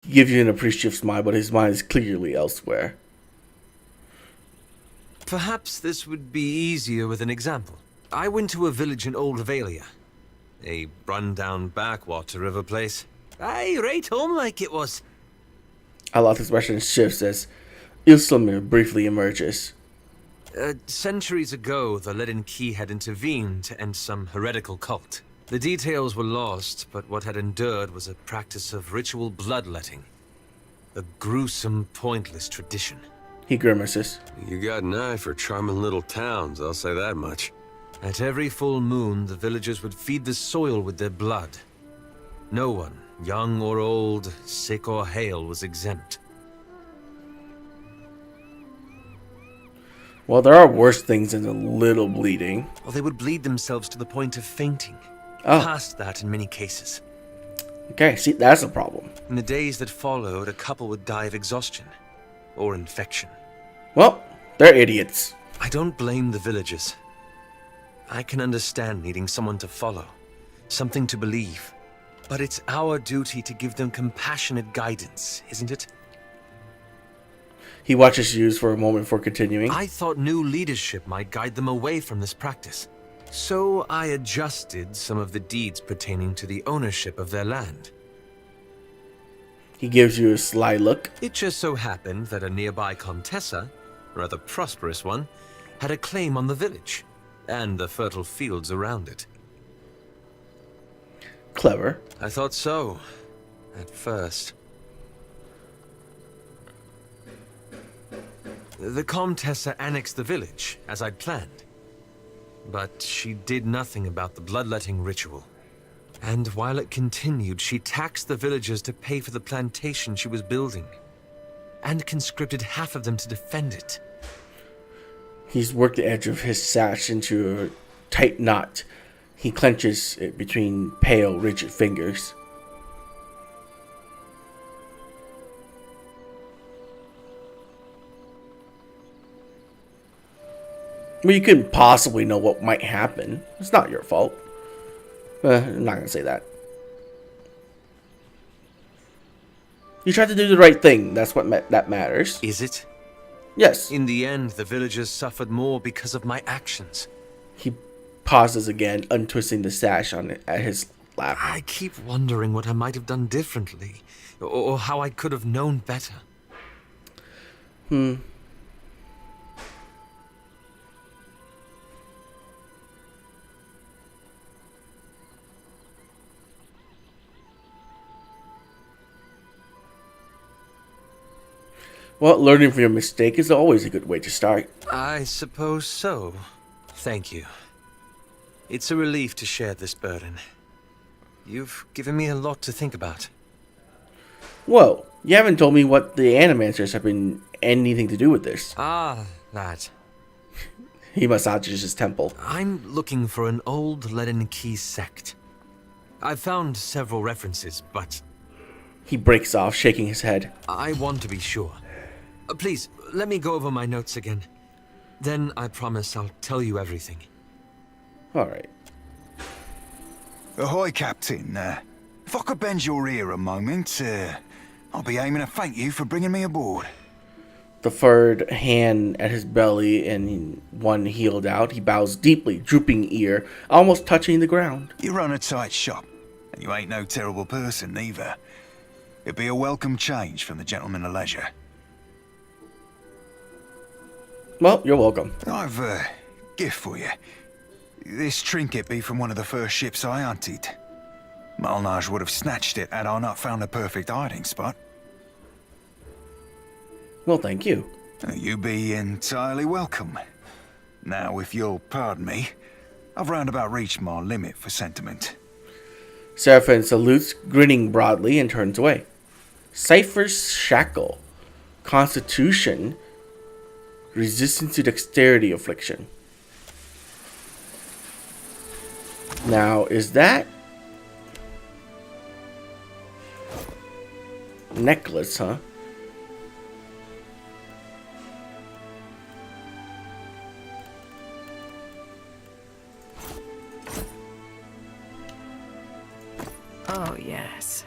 He gives you an appreciative smile, but his mind is clearly elsewhere. Perhaps this would be easier with an example. I went to a village in Old Valia, a run-down backwater of a place. Aye, right home like it was. Allah's expression shifts as Ilslamir briefly emerges. Centuries ago, the Leaden Key had intervened to end some heretical cult. The details were lost, but what had endured was a practice of ritual bloodletting. A gruesome, pointless tradition. He grimaces. You got an eye for charming little towns, I'll say that much. At every full moon, the villagers would feed the soil with their blood. No one, young or old, sick or hale, was exempt. Well, there are worse things than a little bleeding. Or they would bleed themselves to the point of fainting. Oh. Past that in many cases. Okay, see, that's a problem. In the days that followed, a couple would die of exhaustion. Or infection. Well, they're idiots. I don't blame the villagers. I can understand needing someone to follow. Something to believe. But it's our duty to give them compassionate guidance, isn't it? He watches you for a moment before continuing. I thought new leadership might guide them away from this practice. So I adjusted some of the deeds pertaining to the ownership of their land. He gives you a sly look. It just so happened that a nearby Contessa, a rather prosperous one, had a claim on the village, and the fertile fields around it. Clever. I thought so, at first. The Contessa annexed the village, as I'd planned. But she did nothing about the bloodletting ritual. And while it continued, she taxed the villagers to pay for the plantation she was building. And conscripted half of them to defend it. He's worked the edge of his sash into a tight knot. He clenches it between pale, rigid fingers. Well, you couldn't possibly know what might happen. It's not your fault. I'm not going to say that. You tried to do the right thing. That's what that matters. Is it? Yes. In the end, the villagers suffered more because of my actions. He pauses again, untwisting the sash on it at his lap. I keep wondering what I might have done differently, or how I could have known better. Well, learning from your mistake is always a good way to start. I suppose so. Thank you. It's a relief to share this burden. You've given me a lot to think about. Whoa, you haven't told me what the Animancers have been anything to do with this. Ah, that. He massages his temple. I'm looking for an old Leaden Key sect. I've found several references, but He breaks off, shaking his head. I want to be sure. Please, let me go over my notes again. Then I promise I'll tell you everything. Alright. Ahoy, Captain. If I could bend your ear a moment, I'll be aiming to thank you for bringing me aboard. The furred hand at his belly and one healed out, he bows deeply, drooping ear, almost touching the ground. You run a tight shop, and you ain't no terrible person, either. It'd be a welcome change from the gentleman of leisure. Well, you're welcome. I've a gift for you. This trinket be from one of the first ships I hunted. Malnage would have snatched it had I not found a perfect hiding spot. Well, thank you. You be entirely welcome. Now, if you'll pardon me, I've roundabout reached my limit for sentiment. Seraphim salutes, grinning broadly, and turns away. Cypher's Shackle. Constitution. Resistance to dexterity affliction. Now, is that necklace, huh? Oh, yes.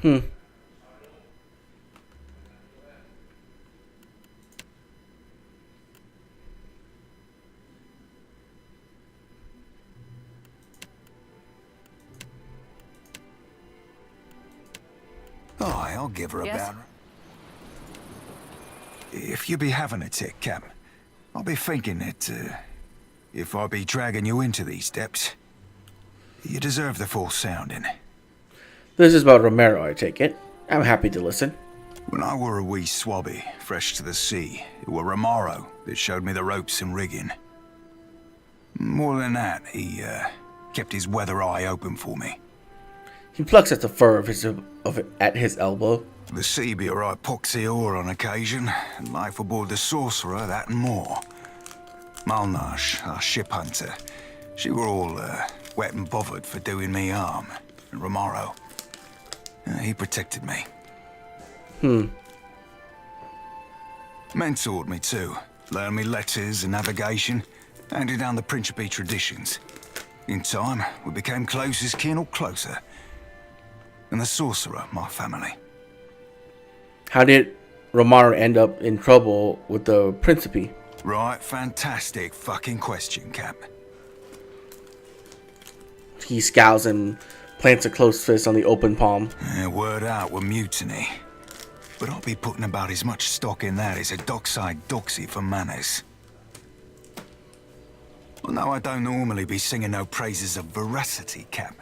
Hmm. Aye, I'll give her a Yes? bounty. If you be having a tick, Cap, I'll be thinking that, if I be dragging you into these depths, you deserve the full sounding. This is about Romero, I take it. I'm happy to listen. When I were a wee swabby, fresh to the sea, it were Romero that showed me the ropes and rigging. More than that, he, kept his weather eye open for me. He plucks at the fur at his elbow. The sea be a right poxy ore on occasion, and life aboard the Sorcerer, that and more. Malnage, our ship hunter, she were all, wet and bothered for doing me harm. And Romero, he protected me. Mentored me too, learned me letters and navigation, handed down the Principe traditions. In time, we became close as kin or closer. And the Sorcerer, my family. How did Romero end up in trouble with the Principe? Right, fantastic fucking question, Cap. He scowls and plants a closed fist on the open palm. Word out with mutiny. But I'll be putting about as much stock in that as a dockside doxy for manners. Well, no, I don't normally be singing no praises of veracity, Cap.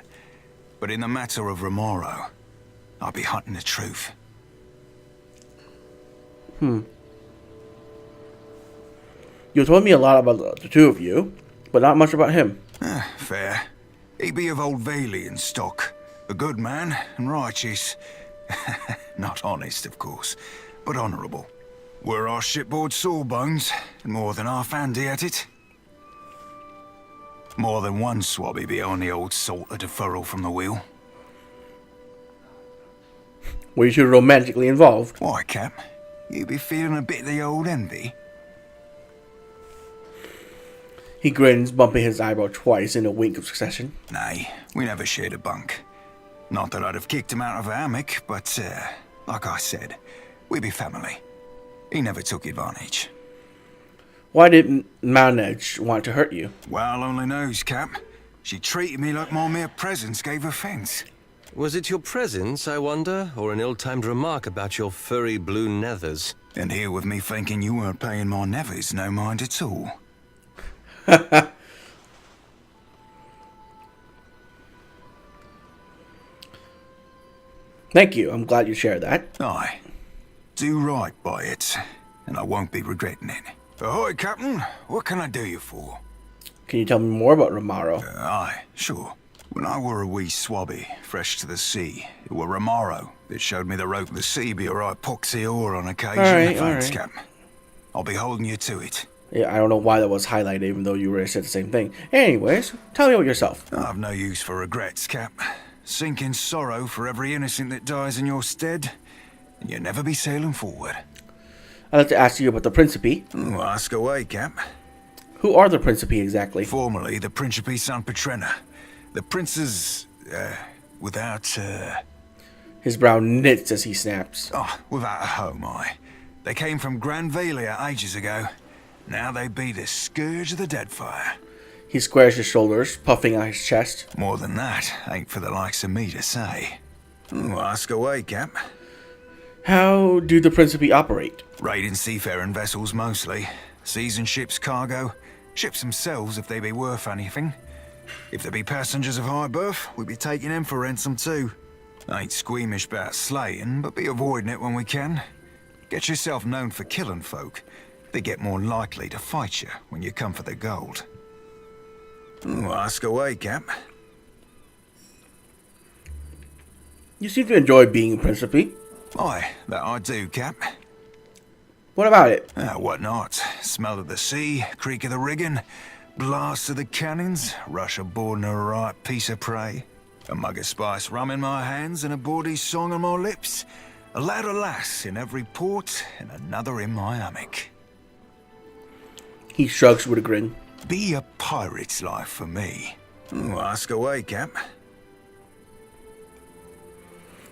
But in the matter of Romero, I'll be hunting the truth. You told me a lot about the two of you, but not much about him. Fair. He be of old Valian stock. A good man and righteous. Not honest, of course, but honourable. Were our shipboard sawbones, and more than half handy at it. More than one swabby be on the old salt of deferral from the wheel. Were you two romantically involved? Why, Cap? You be feeling a bit of the old envy? He grins, bumping his eyebrow twice in a wink of succession. Nay, we never shared a bunk. Not that I'd have kicked him out of a hammock, but, like I said, we be family. He never took advantage. Why did Malnage want to hurt you? Well, only knows, Cap. She treated me like my mere presence gave offence. Was it your presence, I wonder, or an ill-timed remark about your furry blue nethers? And here with me thinking you weren't paying my nevers no mind at all. Thank you. I'm glad you shared that. Aye. Do right by it, and I won't be regretting it. Ahoy, Captain. What can I do you for? Can you tell me more about Romero? Aye, sure. When I were a wee swabby, fresh to the sea, it were Romero that showed me the rope. The sea be a right poxy ore on occasion. Thanks, Cap. I'll be holding you to it. Yeah, I don't know why that was highlighted, even though you already said the same thing. Anyways, tell me about yourself. I've no use for regrets, Cap. Sink in sorrow for every innocent that dies in your stead, and you'll never be sailing forward. I'd like to ask you about the Principe. Ooh, ask away, Cap. Who are the Principe exactly? Formerly the Principe San Petrena. The princes, without, His brow knits as he snaps. without a home, aye. They came from Grand Valia ages ago. Now they be the scourge of the Deadfire. He squares his shoulders, puffing out his chest. More than that, ain't for the likes of me to say. Ooh, ask away, Cap. How do the Principe operate? Raiding seafaring vessels mostly. Seasoned ships cargo. Ships themselves if they be worth anything. If there be passengers of high berth, we be taking them for ransom too. Ain't squeamish about slaying, but be avoiding it when we can. Get yourself known for killing folk. They get more likely to fight you when you come for the gold. Ooh, ask away, Cap. You seem to enjoy being Principe. Aye, that I do, Cap. What about it? What not? Smell of the sea, creak of the rigging, blast of the cannons, rush aboard and a right piece of prey. A mug of spice rum in my hands and a bawdy song on my lips. A lad or lass in every port and another in my hammock. He shrugs with a grin. Be a pirate's life for me. Ooh, ask away, Cap.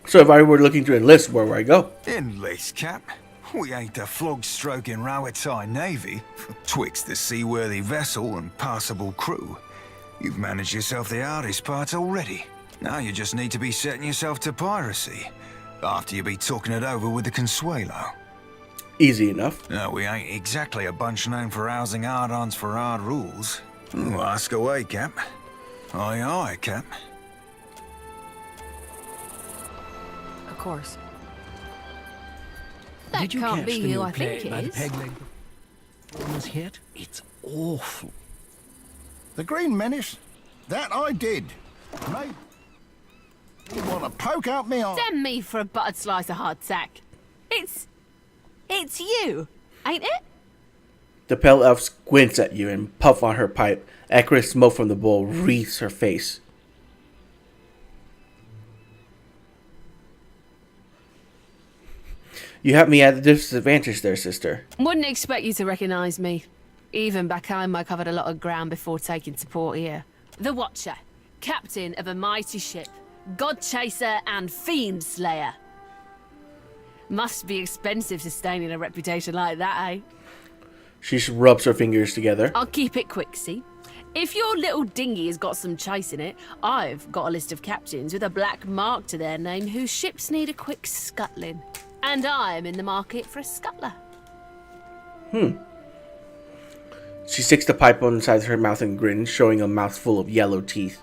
So if I were looking to enlist, where would I go? Enlist, Cap. We ain't the flog-stroking Rowettai Navy. Twixt the seaworthy vessel and passable crew, you've managed yourself the hardest part already. Now you just need to be setting yourself to piracy, after you be talking it over with the Consuelo. Easy enough. No, we ain't exactly a bunch known for housing hard-ons for hard rules. Ooh, ask away, Cap. Aye, aye, Cap. Of course. That Did you can't catch be the who new I think play by it the is. peg leg was hit? It's awful. The Green Menace? That I did. Mate, you want to poke out me eye? Damn me for a buttered slice of hardtack. It's you, ain't it? The pale elf squints at you and puffs on her pipe. Acrid smoke from the bowl wreathes her face. You have me at a disadvantage there, sister. Wouldn't expect you to recognise me. Even back home, I covered a lot of ground before taking to port here. The Watcher, captain of a mighty ship, god chaser and fiend slayer. Must be expensive sustaining a reputation like that, eh? She rubs her fingers together. I'll keep it quick, see? If your little dinghy has got some chase in it, I've got a list of captains with a black mark to their name whose ships need a quick scuttling. And I'm in the market for a scuttler. She sticks the pipe on the side of her mouth and grins, showing a mouthful of yellow teeth.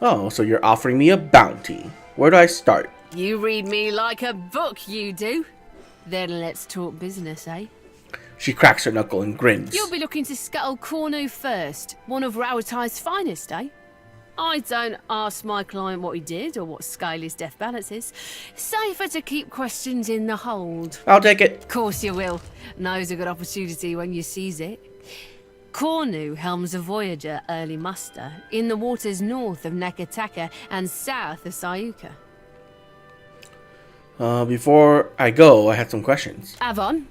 Oh, so you're offering me a bounty. Where do I start? You read me like a book, you do. Then let's talk business, eh? She cracks her knuckle and grins. You'll be looking to scuttle Cornu first, one of Rowetai's finest, eh? I don't ask my client what he did or what scale his death balance is. Safer to keep questions in the hold. I'll take it. Of course you will. Knows a good opportunity when you seize it. Cornu helms a Voyager early muster in the waters north of Nakataka and south of Sayuka. Before I go, I had some questions. Avon?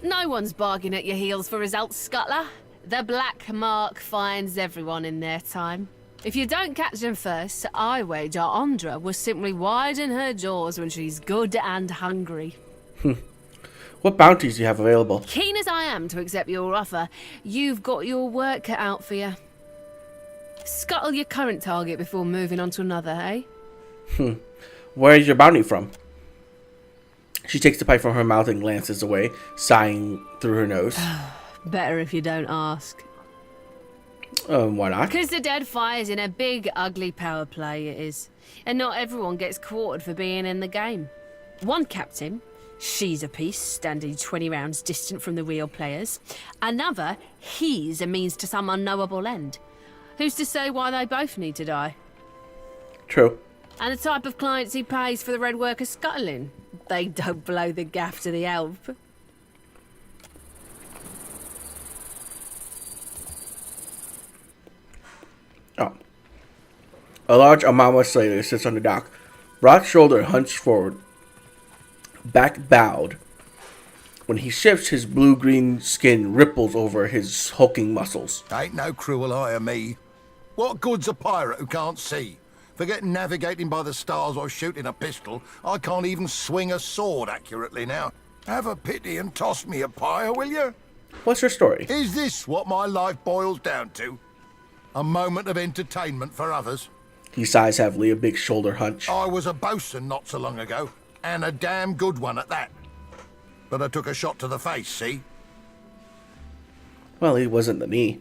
No one's bargaining at your heels for results, Scuttler. The Black Mark finds everyone in their time. If you don't catch them first, I wager Andra will simply widen her jaws when she's good and hungry. What bounties do you have available? Keen as I am to accept your offer, you've got your work cut out for you. Scuttle your current target before moving on to another, eh? Where is your bounty from? She takes the pipe from her mouth and glances away, sighing through her nose. Better if you don't ask. Why not? Because the Deadfire's in a big, ugly power play, it is. And not everyone gets quartered for being in the game. One captain, she's a piece, standing 20 rounds distant from the real players. Another, he's a means to some unknowable end. Who's to say why they both need to die? True. And the type of clients he pays for the red worker scuttling. They don't blow the gaff to the elf. Oh. A large Amama sailor sits on the dock, broad shoulder hunched forward, back bowed. When he shifts, his blue-green skin ripples over his hulking muscles. Ain't no cruel eye of me. What good's a pirate who can't see? Forget navigating by the stars or shooting a pistol. I can't even swing a sword accurately now. Have a pity and toss me a pyre, will you? What's your story? Is this what my life boils down to? A moment of entertainment for others? He sighs heavily, a big shoulder hunch. I was a bosun not so long ago, and a damn good one at that. But I took a shot to the face, see? Well, he wasn't the knee.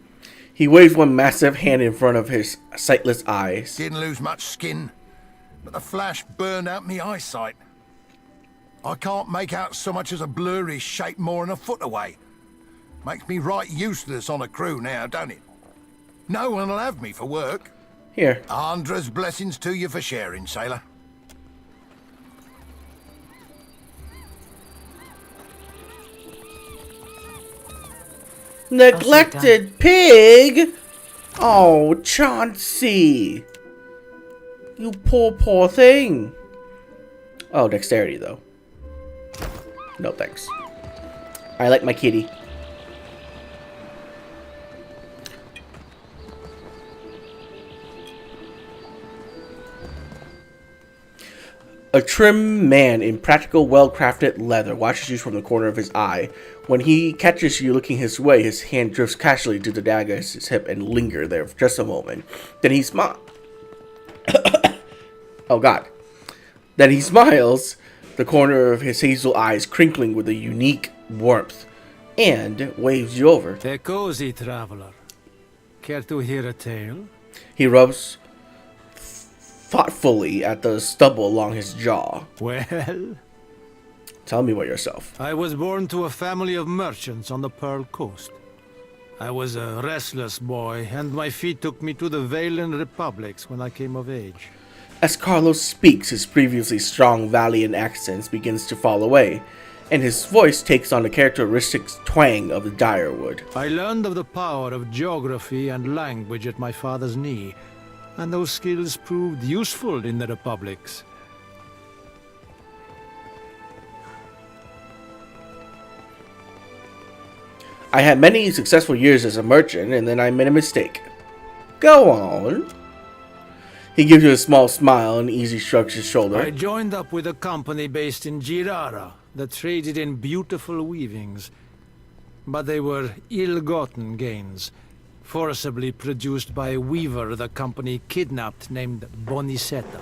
He waved one massive hand in front of his sightless eyes. Didn't lose much skin, but the flash burned out me eyesight. I can't make out so much as a blurry shape more than a foot away. Makes me right useless on a crew now, don't it? No one'll have me for work. Here. Andra's blessings to you for sharing, sailor. Neglected pig! Oh, Chauncey! You poor thing. Oh, dexterity, though. No, thanks. I like my kitty. A trim man in practical, well-crafted leather watches you from the corner of his eye. When he catches you looking his way, his hand drifts casually to the dagger at his hip and linger there for just a moment. Then he smiles. Oh God. Then he smiles, the corner of his hazel eyes crinkling with a unique warmth, and waves you over. Take cozy, traveler. Care to hear a tale? He rubs thoughtfully at the stubble along his jaw. Well, Tell me about yourself. I was born to a family of merchants on the Pearl Coast. I was a restless boy, and my feet took me to the Valen Republics when I came of age. As Carlos speaks, his previously strong Valian accent begins to fall away, and his voice takes on the characteristic twang of the Direwood. I learned of the power of geography and language at my father's knee, and those skills proved useful in the republics. I had many successful years as a merchant, and then I made a mistake. Go on. He gives you a small smile and easily shrugs his shoulder. I joined up with a company based in Girara that traded in beautiful weavings. But they were ill-gotten gains, forcibly produced by a weaver the company kidnapped named Bonicetta.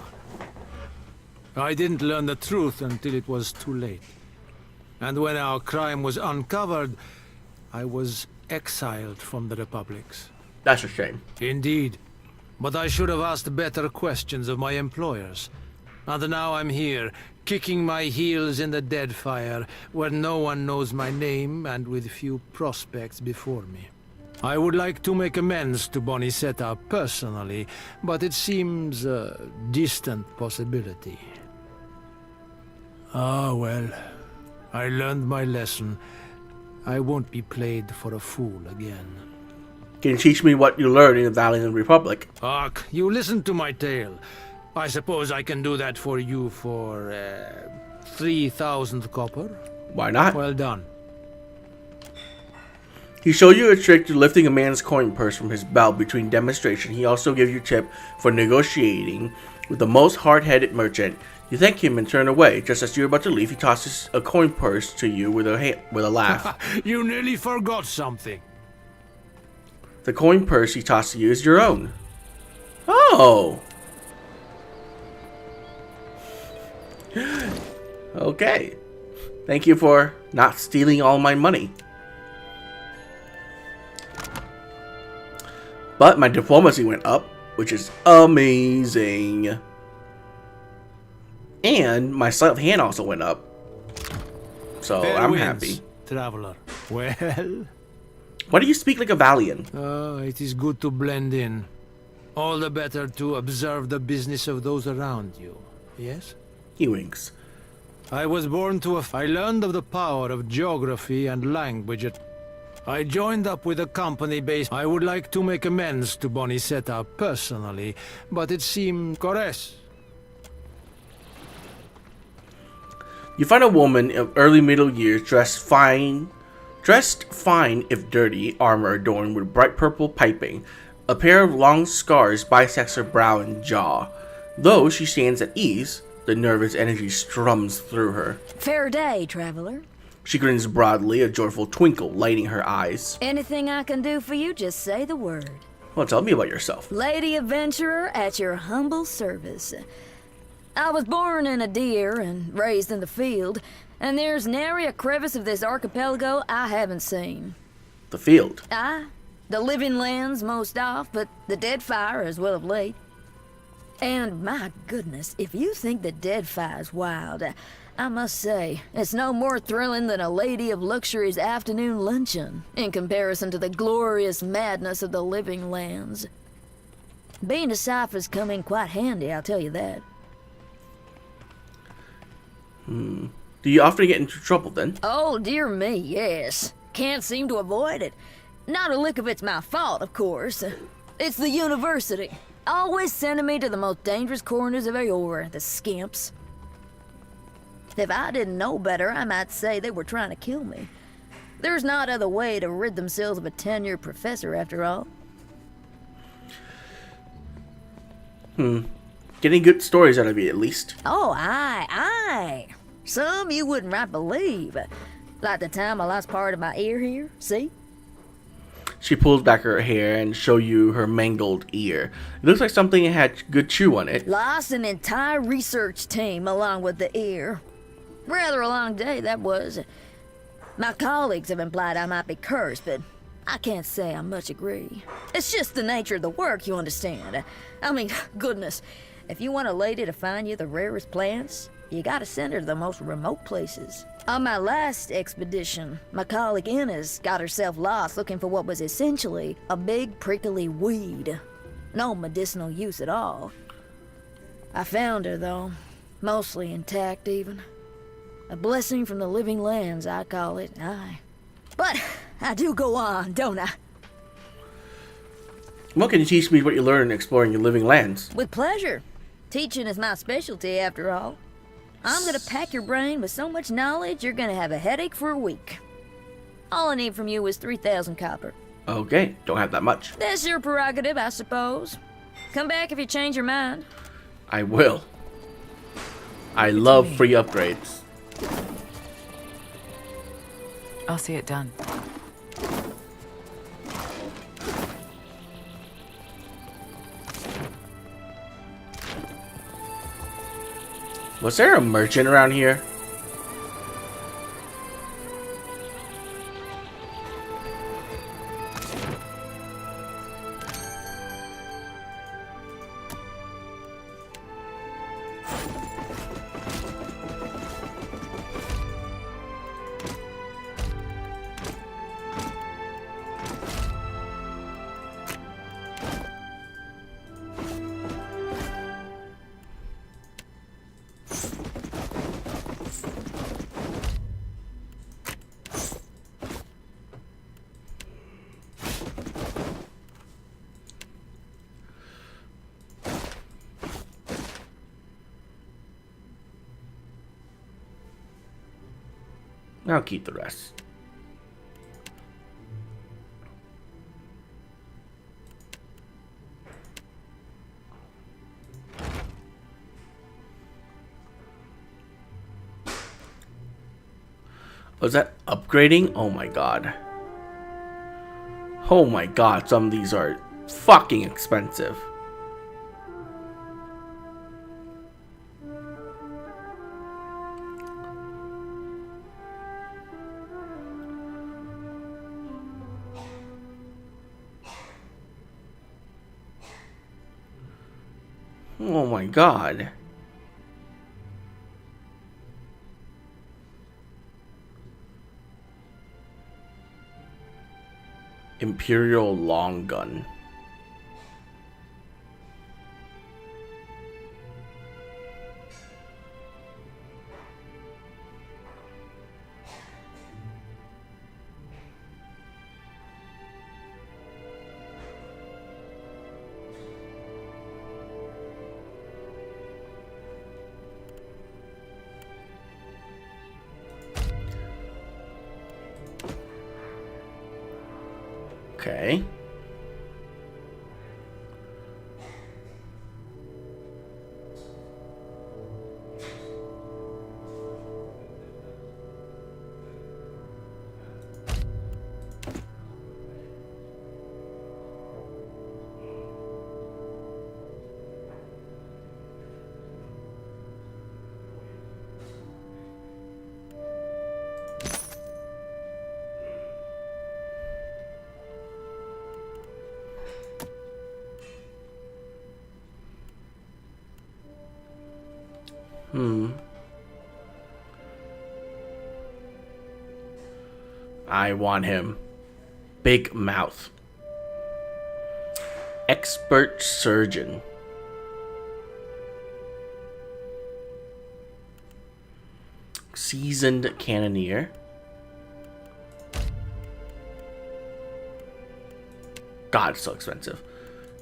I didn't learn the truth until it was too late. And when our crime was uncovered, I was exiled from the republics. That's a shame. Indeed. But I should have asked better questions of my employers. And now I'm here, kicking my heels in the Deadfire, where no one knows my name and with few prospects before me. I would like to make amends to Bonicetta personally, but it seems a distant possibility. Ah, well. I learned my lesson. I won't be played for a fool again. Can you teach me what you learned in the Valiant Republic? Ark, you listen to my tale. I suppose I can do that for you for 3,000 copper. Why not? Well done. He showed you a trick to lifting a man's coin purse from his belt between demonstration. He also gave you a tip for negotiating with the most hard-headed merchant. You thank him and turn away. Just as you're about to leave, he tosses a coin purse to you with a laugh. You nearly forgot something. The coin purse he tossed to you is your own. Oh. Okay. Thank you for not stealing all my money. But my diplomacy went up, which is amazing. And my sleight of hand also went up. So Fair I'm winds, happy. Traveler. Well, Why do you speak like a Valian? it is good to blend in. All the better to observe the business of those around you. Yes? He winks. I was born to I learned of the power of geography and language at... I joined up with a company based... I would like to make amends to Bonicetta personally, but it seemed... Corres. You find a woman of early middle years dressed fine if dirty, armor adorned with bright purple piping. A pair of long scars bisects her brow and jaw. Though she stands at ease, the nervous energy strums through her. Fair day, traveler. She grins broadly, a joyful twinkle lighting her eyes. Anything I can do for you, just say the word. Well, tell me about yourself. Lady adventurer at your humble service. I was born in a deer and raised in the field, and there's nary a crevice of this archipelago I haven't seen. The field. The living lands most off, but the Deadfire as well of late. And my goodness, if you think the Deadfire's wild, I must say, it's no more thrilling than a Lady of Luxury's afternoon luncheon in comparison to the glorious madness of the living lands. Being a cipher's come in quite handy, I'll tell you that. Do you often get into trouble then? Oh, dear me, yes. Can't seem to avoid it. Not a lick of it's my fault, of course. It's the university. Always sending me to the most dangerous corners of Aora, the skimps. If I didn't know better, I might say they were trying to kill me. There's not other way to rid themselves of a tenured professor, after all. Getting good stories out of you, at least. Oh, aye. Some you wouldn't right believe. Like the time I lost part of my ear here, see? She pulls back her hair and show you her mangled ear. It looks like something had good chew on it. Lost an entire research team along with the ear. Rather a long day, that was. My colleagues have implied I might be cursed, but I can't say I much agree. It's just the nature of the work, you understand. I mean, goodness, if you want a lady to find you the rarest plants, you gotta send her to the most remote places. On my last expedition, my colleague Inez got herself lost looking for what was essentially a big prickly weed. No medicinal use at all. I found her, though. Mostly intact, even. A blessing from the living lands, I call it, aye. But I do go on, don't I? What can you teach me what you learned exploring your living lands? With pleasure. Teaching is my specialty, after all. I'm gonna pack your brain with so much knowledge, you're gonna have a headache for a week. All I need from you is 3,000 copper. Okay, don't have that much. That's your prerogative, I suppose. Come back if you change your mind. I will. I love free upgrades. I'll see it done. Was there a merchant around here? I'll keep the rest. Was that upgrading? Oh my god. Oh my god, some of these are fucking expensive. Oh my god. Imperial long gun. Okay. I want him. Big mouth. Expert surgeon. Seasoned cannoneer. God, it's so expensive.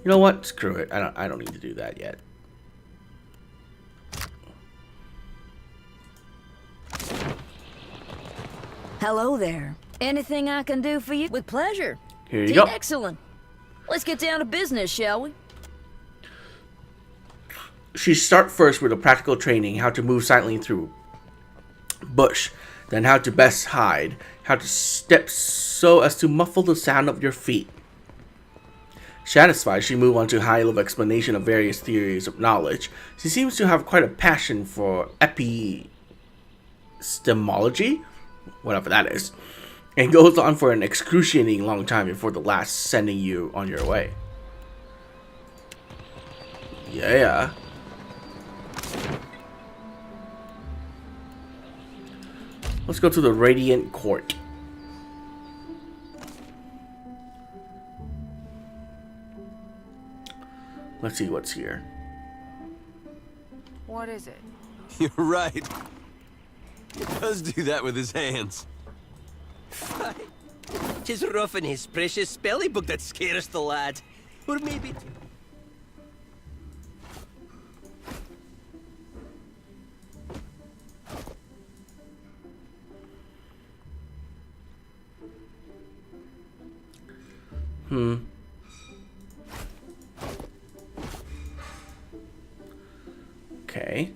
You know what? Screw it. I don't need to do that yet. Hello there. Anything I can do for you? With pleasure. Here you go. Excellent. Let's get down to business, shall we? She start first with a practical training, how to move silently through bush, then how to best hide, how to step so as to muffle the sound of your feet. Satisfied, she moved on to high-level explanation of various theories of knowledge. She seems to have quite a passion for epistemology, whatever that is, and goes on for an excruciating long time before the last sending you on your way. Yeah. Let's go to the Radiant Court. Let's see what's here. What is it? You're right. He does do that with his hands. Tis roughing his precious spelling book that scares the lad. Or maybe... Okay.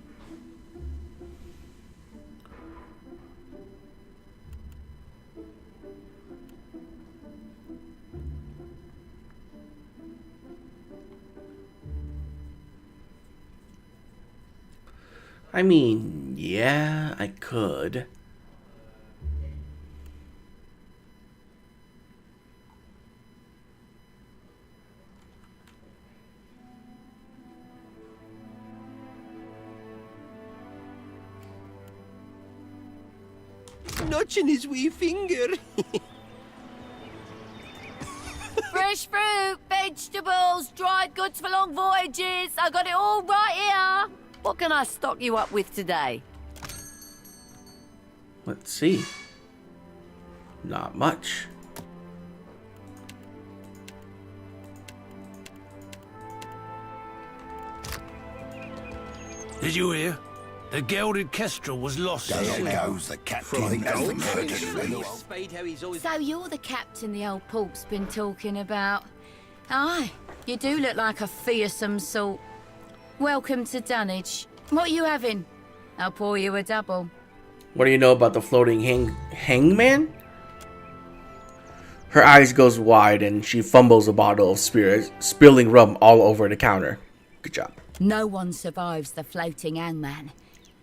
I mean, yeah, I could. Notching his wee finger. Fresh fruit, vegetables, dried goods for long voyages. I got it all right here. What can I stock you up with today? Let's see. Not much. Did you hear? The gilded kestrel was lost. There goes the captain as the curtain. Spied how he's always... So you're the captain the old pork's been talking about. Aye, you do look like a fearsome sort. Welcome to Dunwich. What are you having? I'll pour you a double. What do you know about the floating hangman? Her eyes goes wide and she fumbles a bottle of spirit, spilling rum all over the counter. Good job. No one survives the floating hangman.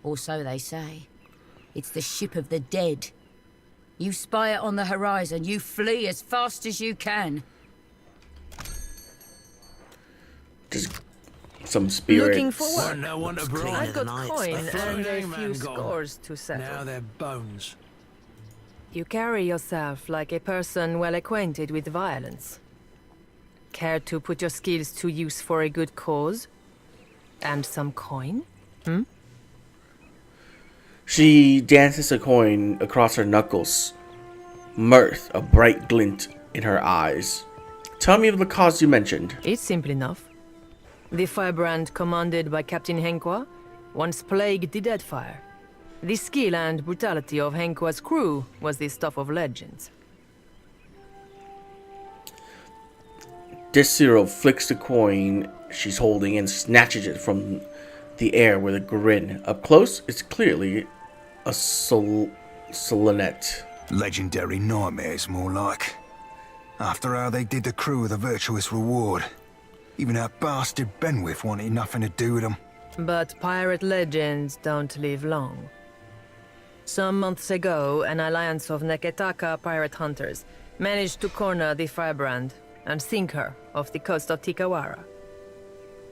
Or so they say. It's the ship of the dead. You spy it on the horizon, you flee as fast as you can. Just some spirit. Looking for Well, work. no one to bribe. I've got night, coin but and a hangman few gone. scores to settle. Now they're bones. You carry yourself like a person well acquainted with violence. Care to put your skills to use for a good cause? And some coin? She dances a coin across her knuckles. Mirth, a bright glint in her eyes. Tell me of the cause you mentioned. It's simple enough. The firebrand commanded by Captain Henqua once plagued the Deadfire. The skill and brutality of Henqua's crew was the stuff of legends. Desiro flicks the coin she's holding and snatches it from the air with a grin. Up close, it's clearly a solonet. Legendary nightmares, more like. After how they did the crew with a virtuous reward. Even that bastard Benwith wanted nothing to do with them. But pirate legends don't live long. Some months ago, an alliance of Neketaka pirate hunters managed to corner the firebrand and sink her off the coast of Tikawara.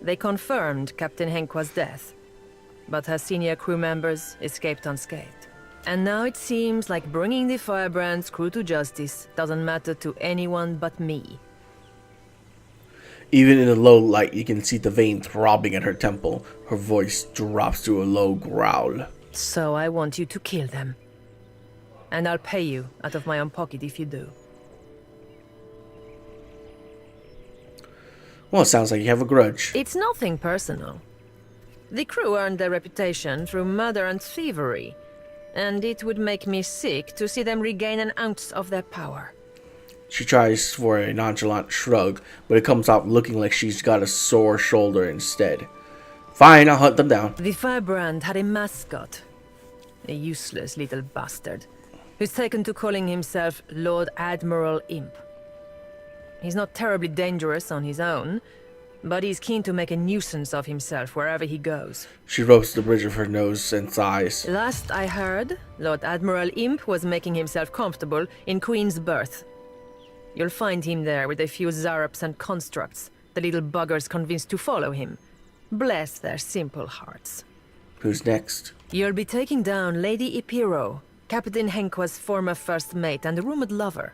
They confirmed Captain Henqua's death, but her senior crew members escaped unscathed. And now it seems like bringing the firebrand's crew to justice doesn't matter to anyone but me. Even in the low light, you can see the vein throbbing at her temple. Her voice drops to a low growl. So I want you to kill them. And I'll pay you out of my own pocket if you do. Well, it sounds like you have a grudge. It's nothing personal. The crew earned their reputation through murder and thievery, and it would make me sick to see them regain an ounce of their power. She tries for a nonchalant shrug, but it comes out looking like she's got a sore shoulder instead. Fine, I'll hunt them down. The Firebrand had a mascot. A useless little bastard, who's taken to calling himself Lord Admiral Imp. He's not terribly dangerous on his own, but he's keen to make a nuisance of himself wherever he goes. She rubs the bridge of her nose and sighs. Last I heard, Lord Admiral Imp was making himself comfortable in Queen's Berth. You'll find him there with a few Zarops and constructs, the little buggers convinced to follow him. Bless their simple hearts. Who's next? You'll be taking down Lady Ipiro, Captain Henqua's former first mate and rumored lover.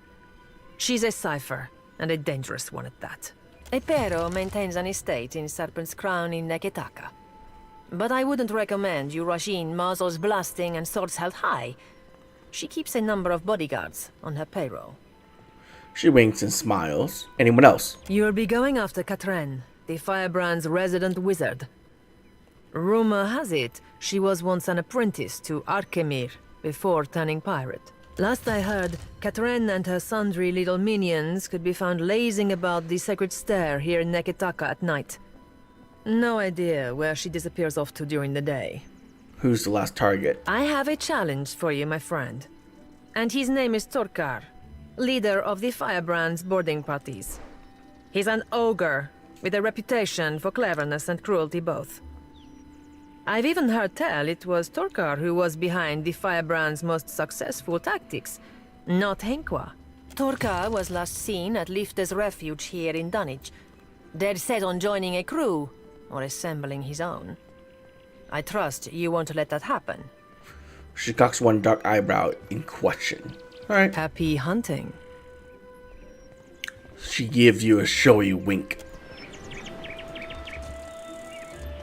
She's a cipher, and a dangerous one at that. Ipiro maintains an estate in Serpent's Crown in Neketaka. But I wouldn't recommend you rush in muzzles blasting and swords held high. She keeps a number of bodyguards on her payroll. She winks and smiles. Anyone else? You'll be going after Katren, the Firebrand's resident wizard. Rumor has it, she was once an apprentice to Arkemir before turning pirate. Last I heard, Katren and her sundry little minions could be found lazing about the sacred stair here in Neketaka at night. No idea where she disappears off to during the day. Who's the last target? I have a challenge for you, my friend. And his name is Torkar, leader of the Firebrand's boarding parties. He's an ogre, with a reputation for cleverness and cruelty both. I've even heard tell it was Torkar who was behind the Firebrand's most successful tactics, not Henqua. Torkar was last seen at Lifte's refuge here in Dunwich, dead set on joining a crew, or assembling his own. I trust you won't let that happen. She cocks one dark eyebrow in question. Alright. Happy hunting. She gives you a showy wink.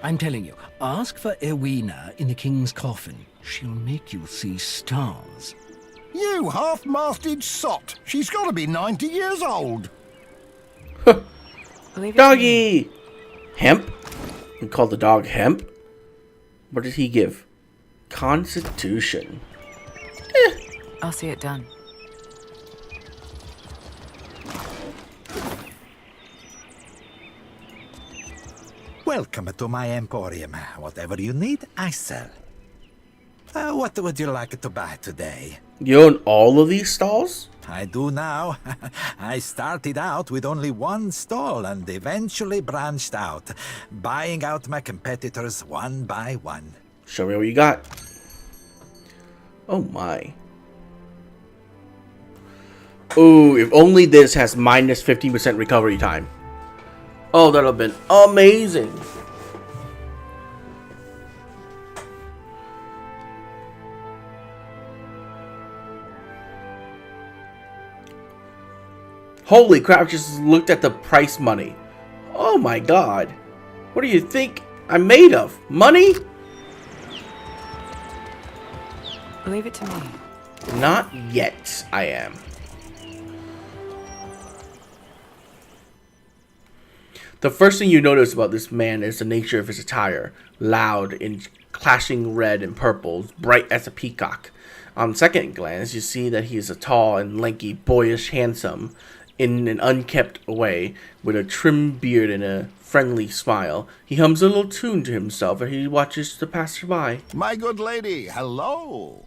I'm telling you, ask for Erwina in the king's coffin. She'll make you see stars. You half-masted sot! She's got to be 90 years old! Doggy! Hemp? We call the dog Hemp? What did he give? Constitution. I'll see it done. Welcome to my emporium. Whatever you need, I sell. What would you like to buy today? You own all of these stalls? I do now. I started out with only one stall and eventually branched out, buying out my competitors one by one. Show me what you got. Oh my. Ooh, if only this has minus 15% recovery time. Oh, that'll have been amazing. Holy crap, just looked at the price money. Oh my god. What do you think I'm made of? Money? Leave it to me. Not yet, I am. The first thing you notice about this man is the nature of his attire. Loud in clashing red and purple, bright as a peacock. On second glance, you see that he is a tall and lanky, boyish handsome, in an unkempt way, with a trim beard and a friendly smile. He hums a little tune to himself as he watches the passerby. My good lady, hello.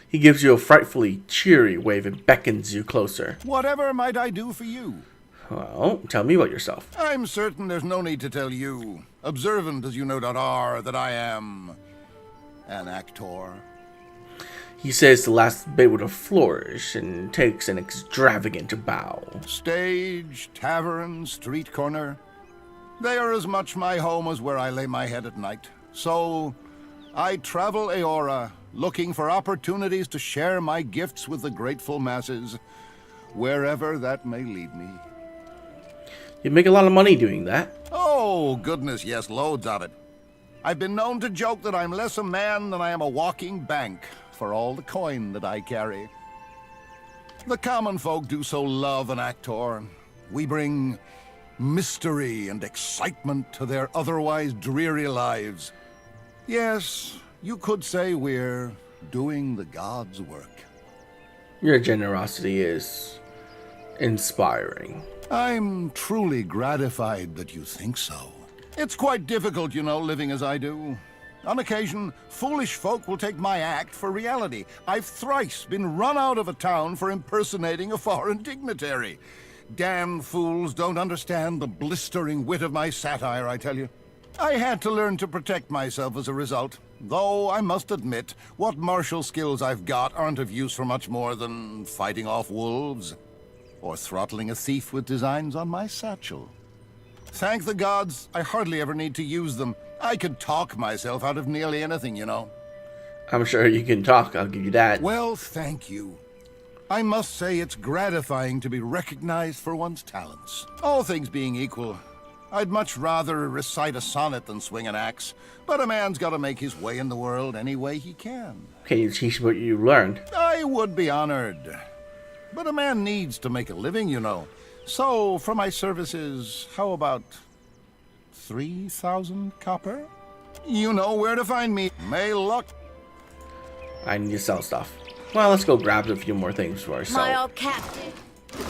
He gives you a frightfully cheery wave and beckons you closer. Whatever might I do for you? Well, tell me about yourself. I'm certain there's no need to tell you, observant as you no doubt are, that I am an actor. He says the last bit with a flourish and takes an extravagant bow. Stage, tavern, street corner. They are as much my home as where I lay my head at night. So, I travel Aora, looking for opportunities to share my gifts with the grateful masses, wherever that may lead me. You make a lot of money doing that. Oh, goodness, yes, loads of it. I've been known to joke that I'm less a man than I am a walking bank, for all the coin that I carry. The common folk do so love an actor. We bring mystery and excitement to their otherwise dreary lives. Yes, you could say we're doing the God's work. Your generosity is inspiring. I'm truly gratified that you think so. It's quite difficult, you know, living as I do. On occasion, foolish folk will take my act for reality. I've thrice been run out of a town for impersonating a foreign dignitary. Damn fools don't understand the blistering wit of my satire, I tell you. I had to learn to protect myself as a result. Though, I must admit, what martial skills I've got aren't of use for much more than fighting off wolves. Or throttling a thief with designs on my satchel. Thank the gods, I hardly ever need to use them. I could talk myself out of nearly anything, you know. I'm sure you can talk, I'll give you that. Well, thank you. I must say it's gratifying to be recognized for one's talents. All things being equal, I'd much rather recite a sonnet than swing an axe, but a man's got to make his way in the world any way he can. Can you teach what you learned? I would be honored. But a man needs to make a living, you know. So, for my services, how about 3,000 copper? You know where to find me. May luck. I need to sell stuff. Well, let's go grab a few more things for ourselves. My old captain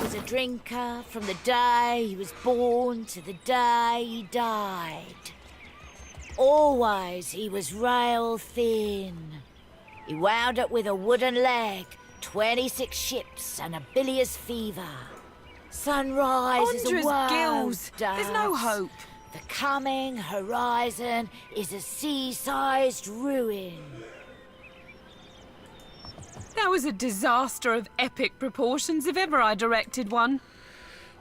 was a drinker from the day he was born to the day he died. Always he was rail thin. He wound up with a wooden leg, 26 ships and a bilious fever. Sunrise is a Andra's world gills. There's no dust. hope. The coming horizon is a sea-sized ruin. That was a disaster of epic proportions if ever I directed one.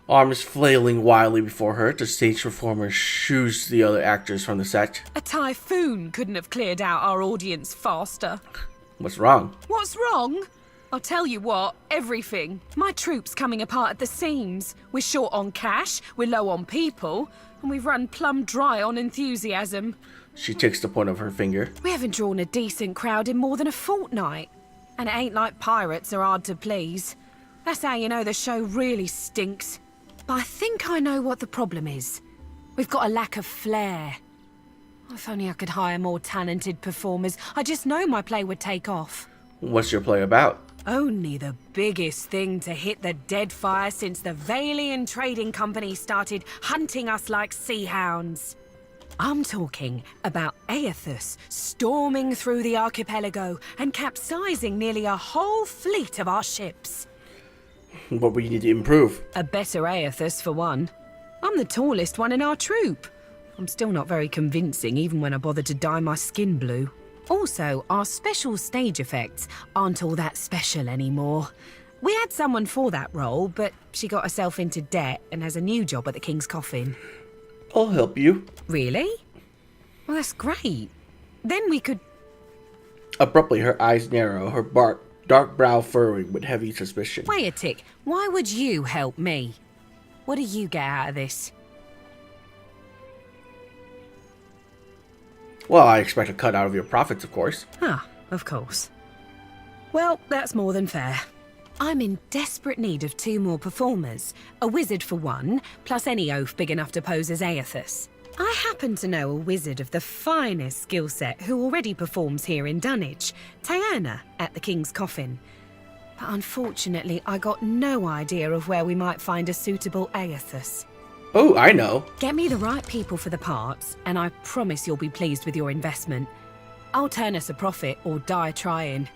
Arms flailing wildly before her, the stage performer shoos the other actors from the set. A typhoon couldn't have cleared out our audience faster. What's wrong? What's wrong? I'll tell you what, everything. My troop's coming apart at the seams. We're short on cash, we're low on people, and we've run plumb dry on enthusiasm. She takes the point of her finger. We haven't drawn a decent crowd in more than a fortnight. And it ain't like pirates are hard to please. That's how you know the show really stinks. But I think I know what the problem is. We've got a lack of flair. If only I could hire more talented performers. I just know my play would take off. What's your play about? Only the biggest thing to hit the Deadfire since the Valian Trading Company started hunting us like sea hounds. I'm talking about Aethus storming through the archipelago and capsizing nearly a whole fleet of our ships. What we need to improve? A better Aethus, for one. I'm the tallest one in our troop. I'm still not very convincing, even when I bother to dye my skin blue. Also, our special stage effects aren't all that special anymore. We had someone for that role, but she got herself into debt and has a new job at the King's Coffin. I'll help you. Really? Well, that's great. Then we could... Abruptly, her eyes narrow, her dark brow furrowing with heavy suspicion. Wait a tick. Why would you help me? What do you get out of this? Well, I expect a cut out of your profits, of course. Ah, of course. Well, that's more than fair. I'm in desperate need of 2 more performers. A wizard for one, plus any oaf big enough to pose as Aethus. I happen to know a wizard of the finest skill set who already performs here in Dunwich, Tiana, at the King's Coffin. But unfortunately, I got no idea of where we might find a suitable Aethus. Oh, I know. Get me the right people for the parts, and I promise you'll be pleased with your investment. I'll turn us a profit or die trying.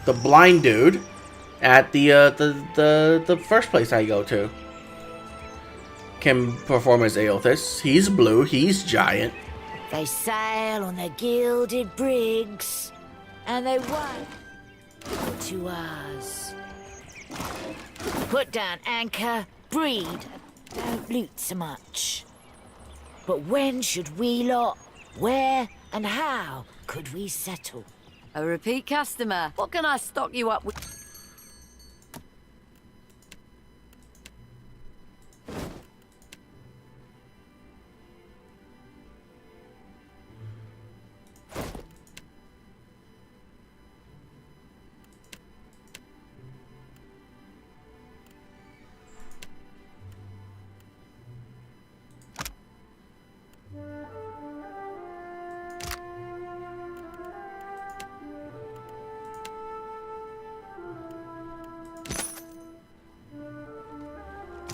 The blind dude at the first place I go to can perform as Aethus. He's blue, he's giant. They sail on their gilded brigs, and they wait for 2 hours. Put down anchor, breed, don't loot so much. But when should we lot, where and how could we settle? A repeat customer. What can I stock you up with?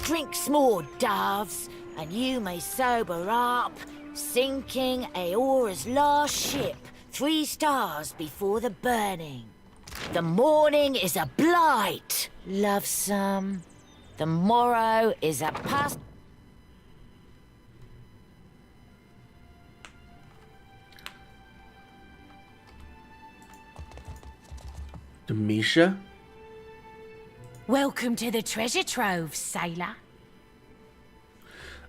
Drink more, doves, and you may sober up Sinking Aora's last ship 3 stars before the burning. The morning is a blight, love some. The morrow is a past. Demisha? Welcome to the treasure trove, sailor.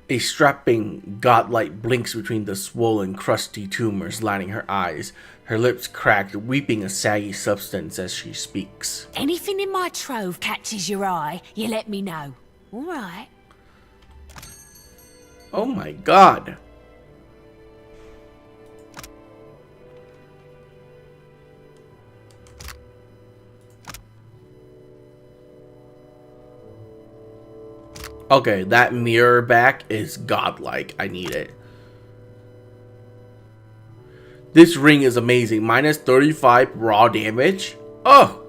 A strapping godlight blinks between the swollen, crusty tumors lining her eyes. Her lips cracked, weeping a saggy substance as she speaks. Anything in my trove catches your eye, you let me know. All right. Oh my god. Okay, that mirror back is godlike. I need it. This ring is amazing. Minus 35 raw damage. Oh!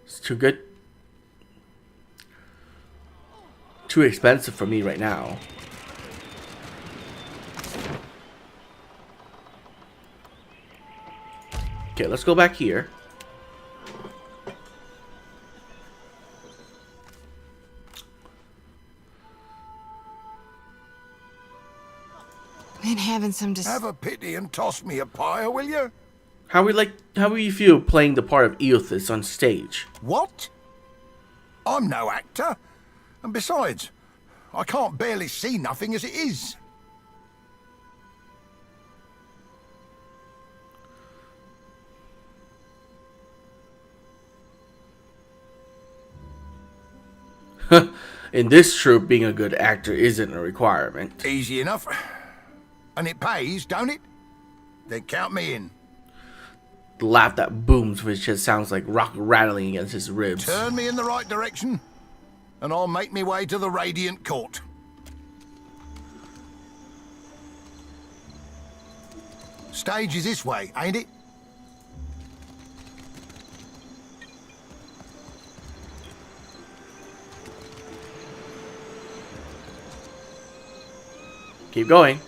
It's too good. Too expensive for me right now. Okay, let's go back here. Been having some Have a pity and toss me a pyre, will you? How will you feel playing the part of Eothas on stage? What? I'm no actor. And besides, I can't barely see nothing as it is. In this troupe, being a good actor isn't a requirement. Easy enough. And it pays, don't it? Then count me in. The laugh that booms, which just sounds like rock rattling against his ribs. Turn me in the right direction, and I'll make me way to the Radiant Court. Stage is this way, ain't it? Keep going.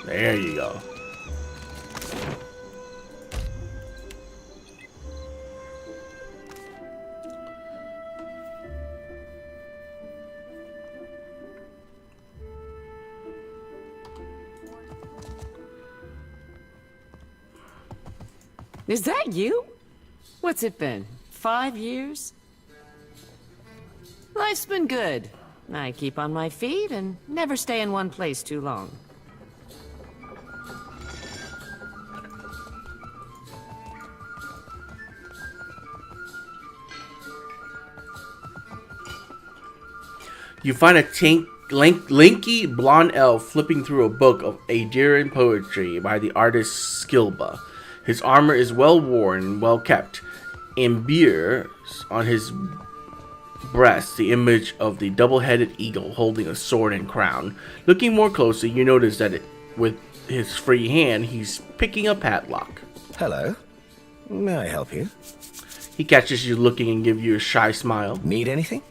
There you go. Is that you? What's it been? 5 years? Life's been good. I keep on my feet and never stay in one place too long. You find a lanky blonde elf flipping through a book of Adirian poetry by the artist Skilba. His armor is well worn and well kept, and bears on his breast the image of the double-headed eagle holding a sword and crown. Looking more closely, you notice that with his free hand, he's picking a padlock. Hello. May I help you? He catches you looking and gives you a shy smile. Need anything?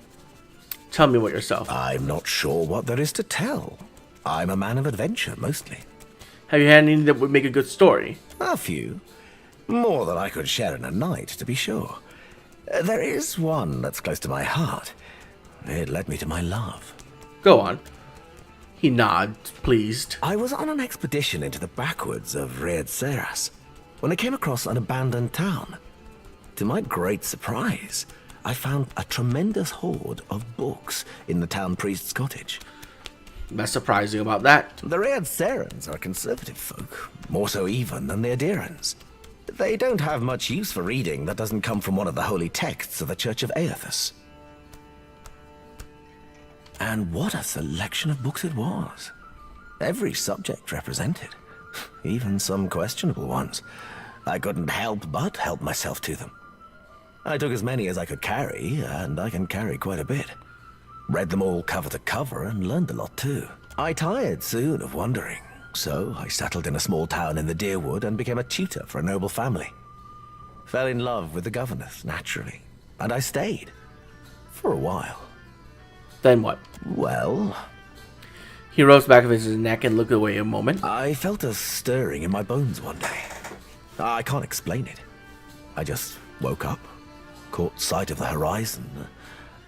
Tell me about yourself. I'm not sure what there is to tell. I'm a man of adventure, mostly. Have you had anything that would make a good story? A few. More than I could share in a night, to be sure. There is one that's close to my heart. It led me to my love. Go on. He nods, pleased. I was on an expedition into the backwoods of Red Seras when I came across an abandoned town. To my great surprise, I found a tremendous hoard of books in the town priest's cottage. That's surprising about that. The Read Serans are conservative folk, more so even than the Adirans. They don't have much use for reading that doesn't come from one of the holy texts of the Church of Aethys. And what a selection of books it was. Every subject represented, even some questionable ones. I couldn't help but help myself to them. I took as many as I could carry, and I can carry quite a bit. Read them all cover to cover and learned a lot too. I tired soon of wandering, so I settled in a small town in the Deerwood and became a tutor for a noble family. Fell in love with the governess, naturally, and I stayed. For a while. Then what? Well... He rose back of his neck and looked away a moment. I felt a stirring in my bones one day. I can't explain it. I just woke up, caught sight of the horizon,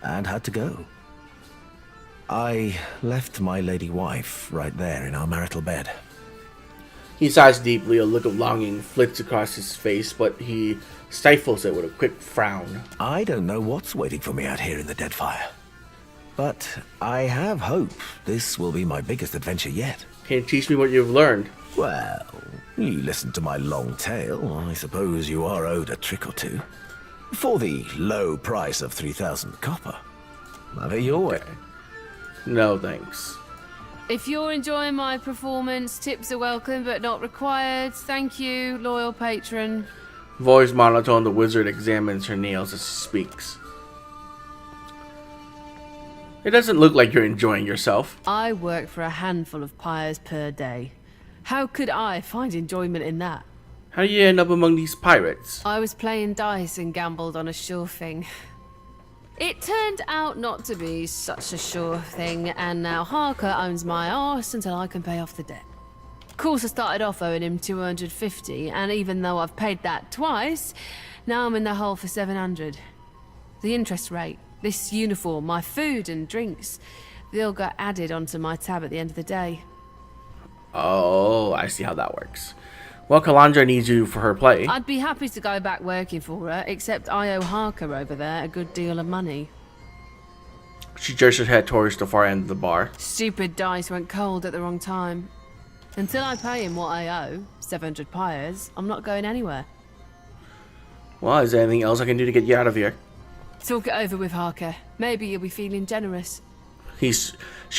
and had to go. I left my lady wife right there in our marital bed. He sighs deeply, a look of longing flits across his face, but he stifles it with a quick frown. I don't know what's waiting for me out here in the Deadfire. But I have hope this will be my biggest adventure yet. Can you teach me what you've learned? Well, you listened to my long tale. I suppose you are owed a trick or two. For the low price of 3,000 copper. Have it your way. No, thanks. If you're enjoying my performance, tips are welcome but not required. Thank you, loyal patron. Voice monotone, the wizard examines her nails as she speaks. It doesn't look like you're enjoying yourself. I work for a handful of pyres per day. How could I find enjoyment in that? How do you end up among these pirates? I was playing dice and gambled on a sure thing. It turned out not to be such a sure thing, and now Harker owns my arse until I can pay off the debt. Of course, I started off owing him 250, and even though I've paid that twice, now I'm in the hole for 700. The interest rate, this uniform, my food and drinks, they all got added onto my tab at the end of the day. Oh, I see how that works. Well, Kalandra needs you for her play. I'd be happy to go back working for her, except I owe Harker over there a good deal of money. She jerks her head towards the far end of the bar. Stupid dice went cold at the wrong time. Until I pay him what I owe, 700 pyres, I'm not going anywhere. Well, is there anything else I can do to get you out of here? Talk it over with Harker. Maybe you'll be feeling generous. She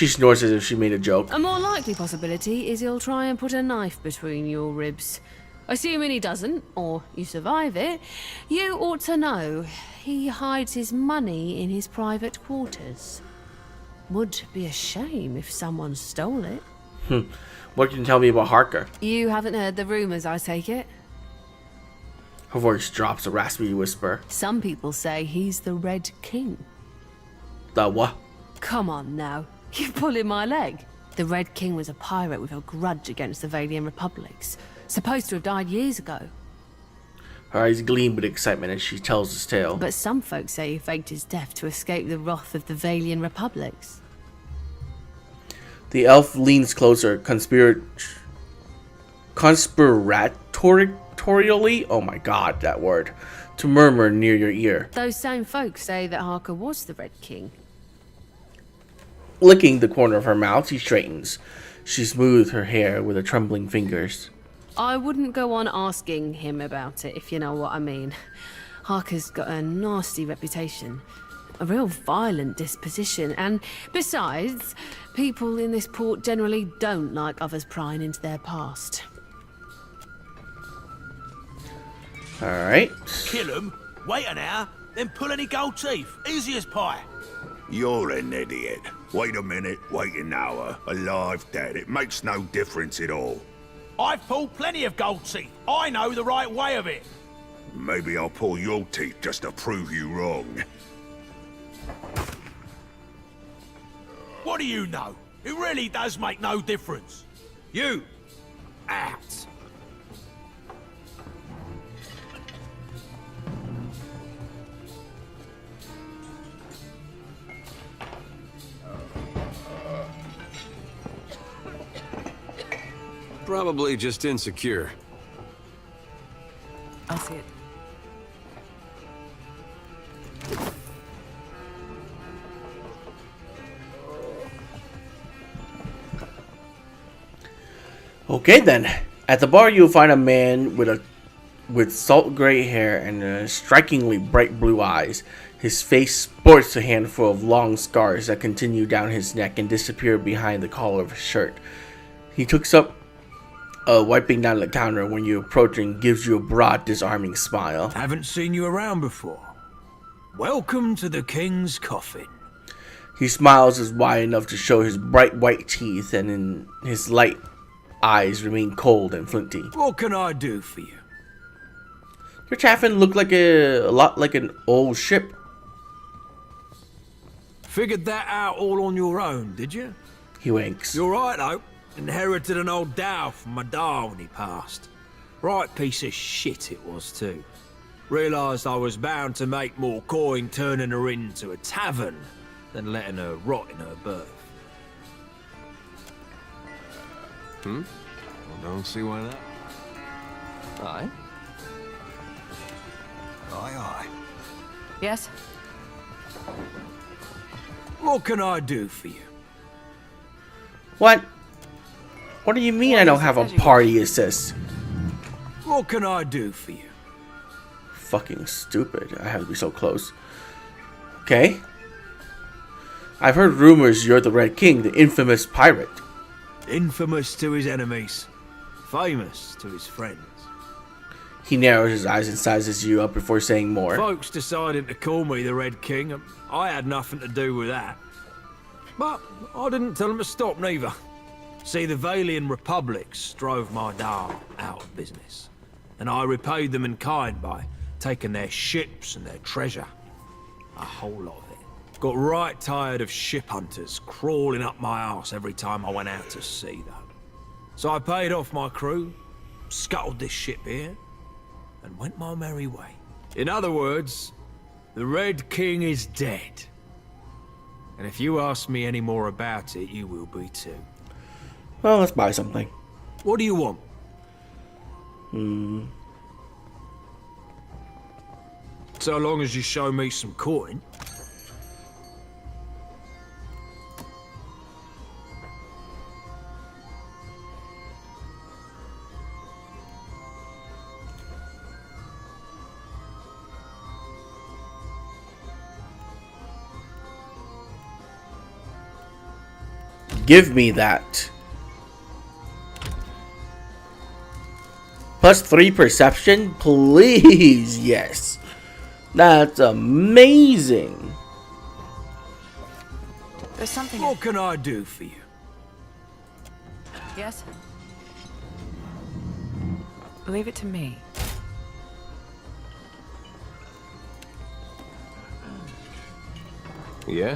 snores as if she made a joke. A more likely possibility is he'll try and put a knife between your ribs. Assuming he doesn't, or you survive it, you ought to know he hides his money in his private quarters. Would be a shame if someone stole it. What can you tell me about Harker? You haven't heard the rumours, I take it? Her voice drops a raspy whisper. Some people say he's the Red King. The what? Come on now, you're pulling my leg. The Red King was a pirate with a grudge against the Valian Republics. Supposed to have died years ago. Her eyes gleam with excitement as she tells this tale. But some folks say he faked his death to escape the wrath of the Valian Republics. The elf leans closer, conspiratorially, oh my god, that word, to murmur near your ear. Those same folks say that Harker was the Red King. Licking the corner of her mouth, she straightens. She smooths her hair with her trembling fingers. I wouldn't go on asking him about it, if you know what I mean. Harker's got a nasty reputation. A real violent disposition, and besides, people in this port generally don't like others prying into their past. Alright. Kill him, wait an hour, then pull any gold teeth. Easy as pie. You're an idiot. Wait a minute, wait an hour. Alive, dead, it makes no difference at all. I've pulled plenty of gold teeth. I know the right way of it. Maybe I'll pull your teeth just to prove you wrong. What do you know? It really does make no difference. You, out. Probably just insecure. I'll see it. Okay then. At the bar, you'll find a man with salt gray hair and strikingly bright blue eyes. His face sports a handful of long scars that continue down his neck and disappear behind the collar of his shirt. He looks up, wiping down the counter when you approach and gives you a broad, disarming smile. Haven't seen you around before. Welcome to the King's Coffin. He smiles as wide enough to show his bright white teeth, and in his light eyes remain cold and flinty. What can I do for you? Your Chaffin looked like a lot like an old ship. Figured that out all on your own, did you? He winks. You're right, though. Inherited an old dhow from my da when he passed. Right piece of shit it was, too. Realised I was bound to make more coin turning her into a tavern than letting her rot in her berth. I don't see why not. Aye. Aye, aye. Yes? What can I do for you? What? What do you mean I don't have a party assist? What can I do for you? Fucking stupid. I have to be so close. Okay. I've heard rumors you're the Red King, the infamous pirate. Infamous to his enemies. Famous to his friends. He narrows his eyes and sizes you up before saying more. Folks decided to call me the Red King. I had nothing to do with that. But I didn't tell them to stop neither. See, the Valian republics drove my da out of business. And I repaid them in kind by taking their ships and their treasure. A whole lot of it. Got right tired of ship hunters crawling up my arse every time I went out to sea, though. So I paid off my crew, scuttled this ship here, and went my merry way. In other words, the Red King is dead. And if you ask me any more about it, you will be too. Well, let's buy something. What do you want? So long as you show me some coin. Give me that. +3 perception, please. Yes. That's amazing. There's something. What can I do for you? Yes? Leave it to me. Yeah?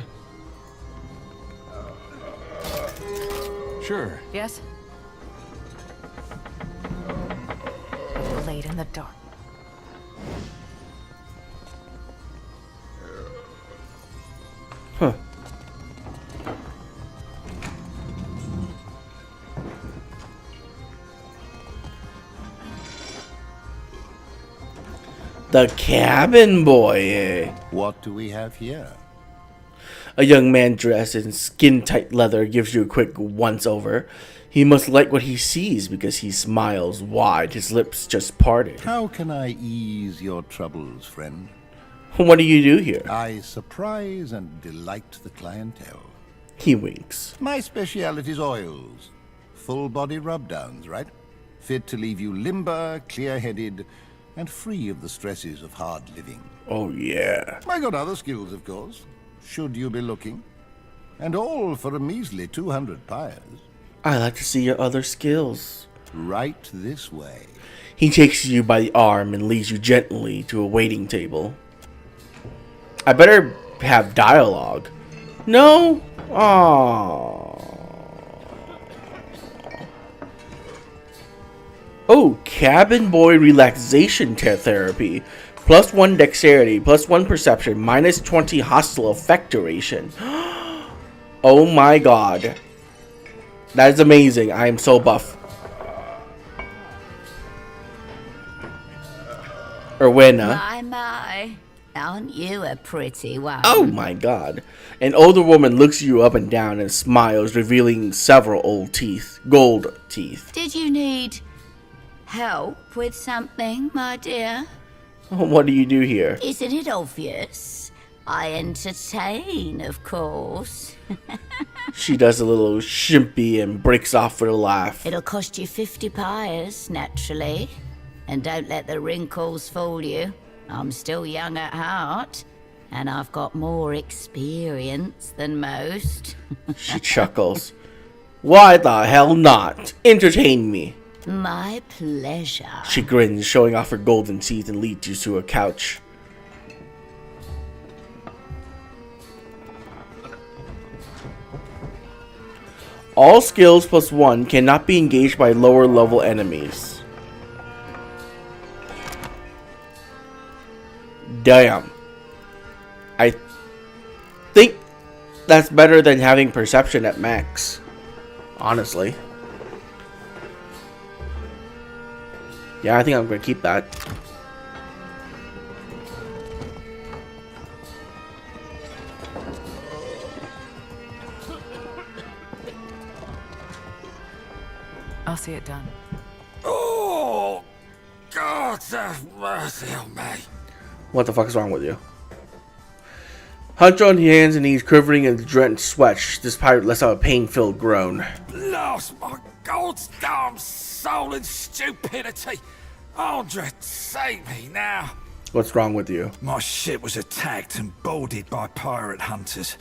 Sure. Yes? Blade in the dark. Huh. The cabin boy. What do we have here? A young man dressed in skin-tight leather gives you a quick once-over. He must like what he sees because he smiles wide, his lips just parted. How can I ease your troubles, friend? What do you do here? I surprise and delight the clientele. He winks. My speciality's oils. Full-body rub-downs, right? Fit to leave you limber, clear-headed, and free of the stresses of hard living. Oh, yeah. I got other skills, of course, should you be looking. And all for a measly 200 pyres. I like to see your other skills. Right this way. He takes you by the arm and leads you gently to a waiting table. I better have dialogue. No? Aww. Oh, cabin boy relaxation therapy. +1 dexterity, +1 perception, -20 hostile effect duration. Oh my god. That is amazing. I am so buff. Erwina. My, Aren't you a pretty one? Oh my god. An older woman looks you up and down and smiles, revealing several gold teeth. Did you need help with something, my dear? What do you do here? Isn't it obvious? I entertain, of course. She does a little shimpy and breaks off with a laugh. It'll cost you 50 pyres, naturally. And don't let the wrinkles fool you. I'm still young at heart, and I've got more experience than most. She chuckles. Why the hell not? Entertain me. My pleasure. She grins, showing off her golden teeth, and leads you to a couch. All skills +1 cannot be engaged by lower level enemies. Damn. I think that's better than having perception at max. Honestly. Yeah, I think I'm going to keep that. I'll see it done. Oh, God have mercy on me. What the fuck is wrong with you? Hunched on hands and knees, quivering in drenched sweat, this pirate lets out a pain-filled groan. Lost my God's damn soul in stupidity. Andre, save me now. What's wrong with you? My ship was attacked and boarded by pirate hunters.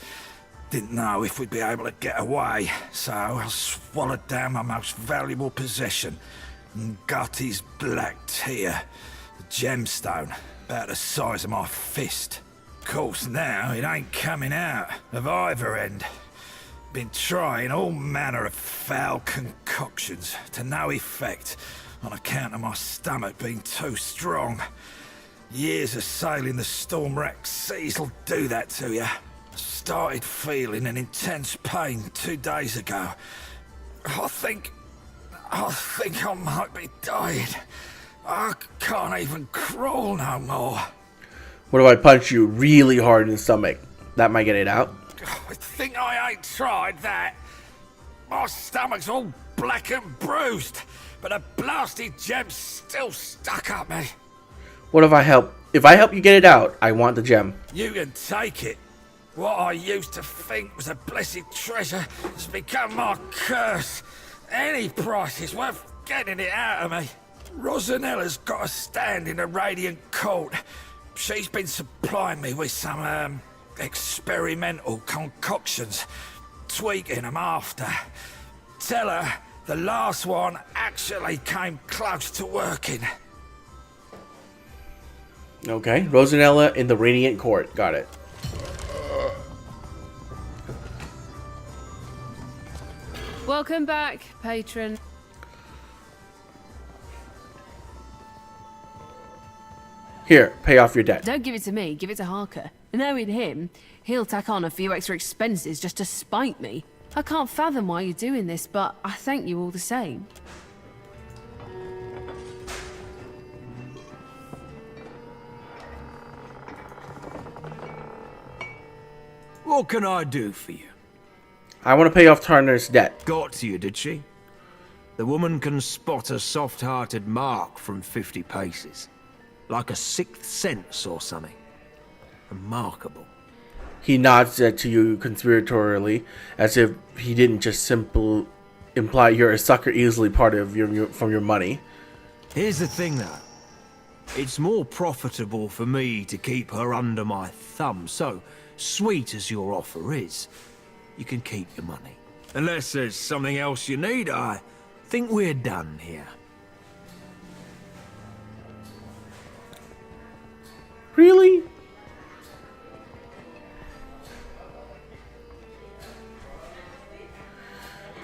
Didn't know if we'd be able to get away, so I swallowed down my most valuable possession, Ngati's black tear, the gemstone, about the size of my fist. Of course now it ain't coming out of either end. Been trying all manner of foul concoctions to no effect on account of my stomach being too strong. Years of sailing the storm-racked seas will do that to you. Started feeling an intense pain 2 days ago. I think I might be dying. I can't even crawl no more. What if I punch you really hard in the stomach? That might get it out. I think I ain't tried that. My stomach's all black and bruised, but a blasted gem's still stuck up me. What if I help? If I help you get it out, I want the gem. You can take it. What I used to think was a blessed treasure has become my curse. Any price is worth getting it out of me. Rosanella's got a stand in the Radiant Court. She's been supplying me with some, experimental concoctions, tweaking them after. Tell her the last one actually came close to working. Okay, Rosanella in the Radiant Court. Got it. Welcome back, patron. Here, pay off your debt. Don't give it to me, give it to Harker. Knowing him, he'll tack on a few extra expenses just to spite me. I can't fathom why you're doing this, but I thank you all the same. What can I do for you? I want to pay off Turner's debt. Got to you, did she? The woman can spot a soft-hearted mark from 50 paces. Like a sixth sense or something. Remarkable. He nods to you conspiratorially, as if he didn't just simply imply you're a sucker easily part of from your money. Here's the thing, though. It's more profitable for me to keep her under my thumb, so sweet as your offer is, you can keep your money. Unless there's something else you need, I think we're done here. Really?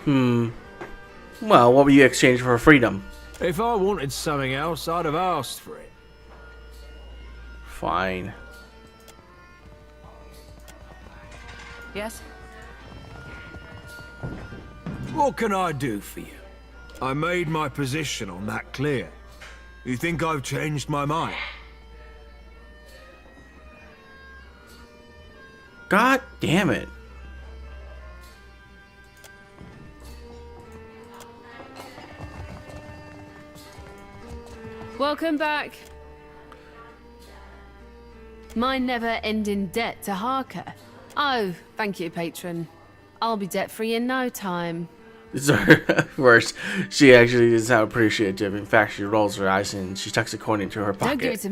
Well, what would you exchange for freedom? If I wanted something else, I'd have asked for it. Fine. Yes? What can I do for you? I made my position on that clear. You think I've changed my mind? God damn it. Welcome back. My never-ending debt to Harker. Oh, thank you, patron. I'll be debt-free in no time. This is her worst. She actually is not appreciative. In fact, she rolls her eyes and she tucks a coin into her pocket. Don't give it to